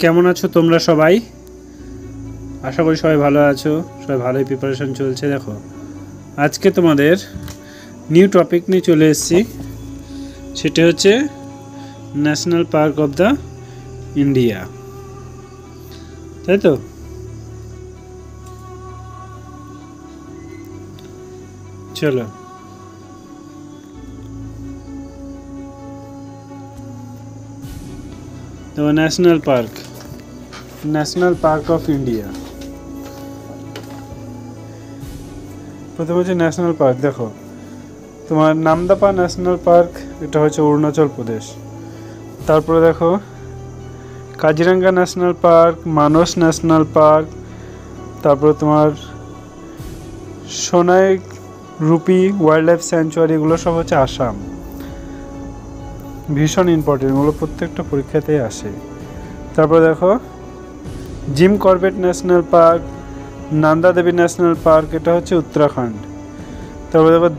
কেমন আছো তোমরা সবাই? আশা করি সবাই ভালো আছো, সবাই ভালোই প্রিপারেশন চলছে। দেখো আজকে তোমাদের নিউ টপিক নিয়ে চলে এসেছি, সেটা হচ্ছে national park of the India, তাই তো? চলো দেখো ন্যাশনাল পার্ক অফ ইন্ডিয়া। প্রথমে হচ্ছে ন্যাশনাল পার্ক। দেখো তোমার নামদাপা ন্যাশনাল পার্ক, এটা হচ্ছে অরুণাচল প্রদেশ। তারপরে দেখো কাজিরাঙ্গা ন্যাশনাল পার্ক, মানস ন্যাশনাল পার্ক, তারপরে তোমার Sonai rupee wild life sanctuary, এগুলো সব হচ্ছে আসাম। ভীষণ ইম্পর্টেন্ট, এগুলো প্রত্যেকটা পরীক্ষাতেই আসে। তারপরে দেখো Jim Corbett national park, Nanda Devi national park, এটা হচ্ছে উত্তরাখণ্ড। তারপরে দেখো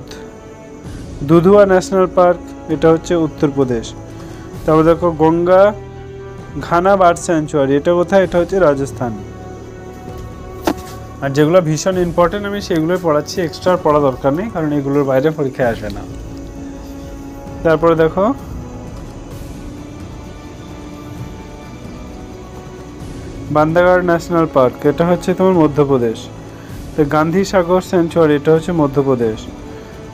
দুধুয়া ন্যাশনাল পার্ক, এটা হচ্ছে উত্তরপ্রদেশ। তারপরে দেখো গঙ্গা ঘানা বার্ড স্যাংচুয়ারি, এটা কোথায়? এটা হচ্ছে রাজস্থান। আর যেগুলো ভীষণ ইম্পর্টেন্ট আমি সেগুলোই পড়াচ্ছি, এক্সট্রা পড়া দরকার নেই, কারণ এগুলোর বাইরে পরীক্ষায় আসবে না। তারপরে দেখো বান্দাগড় ন্যাশনাল পার্ক, এটা হচ্ছে তোমার মধ্যপ্রদেশ। তো গান্ধী সাগর স্যাংচুয়ারি, এটা হচ্ছে মধ্যপ্রদেশ।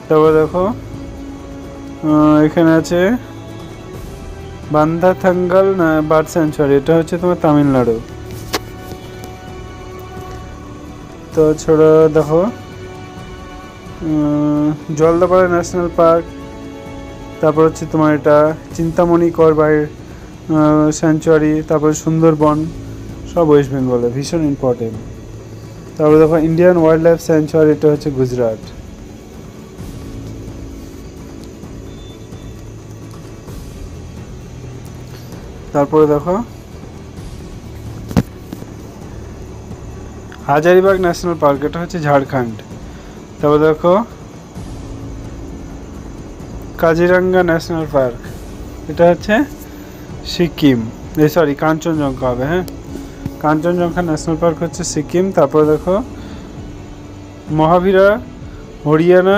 তারপরে দেখো এখানে আছে বান্দাথাঙ্গাল বার্ড স্যাংচুয়ারি, এটা হচ্ছে তোমার তামিলনাড়ু। তো ছোড়া দেখো জলদাপাড়া ন্যাশনাল পার্ক, তারপর হচ্ছে তোমার এটা চিন্তামণি করবাই স্যাংচুয়ারি, তারপরে সুন্দরবন, সব ওয়েস্ট বেঙ্গলে, ভীষণ ইম্পর্টেন্ট। তারপরে দেখো ইন্ডিয়ান ওয়াইল্ড লাইফ স্যাংচুয়ারি, এটা হচ্ছে গুজরাট। তারপরে দেখো হাজারিবাগ ন্যাশনাল পার্ক, এটা হচ্ছে ঝাড়খণ্ড। তারপরে দেখো কাজিরাঙ্গা ন্যাশনাল পার্ক, এটা হচ্ছে সিকিম, সরি কাঞ্চনজঙ্ঘা হবে, হ্যাঁ কাঞ্চনজঙ্ঘা ন্যাশনাল পার্ক হচ্ছে সিকিম। তারপরে দেখো মহাবীরা হরিয়ানা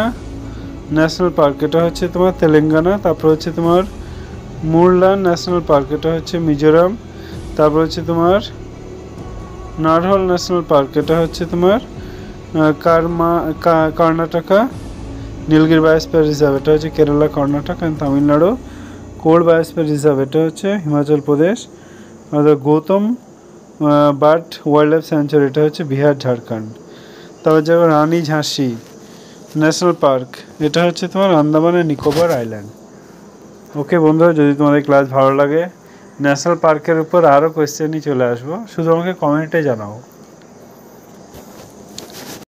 ন্যাশনাল পার্ক, এটা হচ্ছে তোমার তেলেঙ্গানা। তারপর হচ্ছে তোমার মুরলান ন্যাশনাল পার্ক, এটা হচ্ছে মিজোরাম। তারপর হচ্ছে তোমার নারহল ন্যাশনাল পার্ক, এটা হচ্ছে তোমার কর্ণাটকা। নীলগিরি বায়োস্ফিয়ার রিজার্ভ, এটা হচ্ছে Kerala, Karnataka and Tamil Nadu. Cold biosphere reserve, এটা হচ্ছে হিমাচল প্রদেশ। আর গৌতম বার্ড ওয়াইল্ড লাইফ স্যাংচুয়ারি, এটা হচ্ছে বিহার, ঝাড়খণ্ড। তারপর যাবো রানী ঝাঁসি ন্যাশনাল পার্ক, এটা হচ্ছে তোমার আন্দামান অ্যান্ড নিকোবর আইল্যান্ড। ওকে বন্ধুরা, যদি তোমাদের ক্লাস ভালো লাগে, ন্যাশনাল পার্কের উপর আরও কোয়েশ্চেনই চলে আসবো, শুধু আমাকে কমেন্টে জানাও।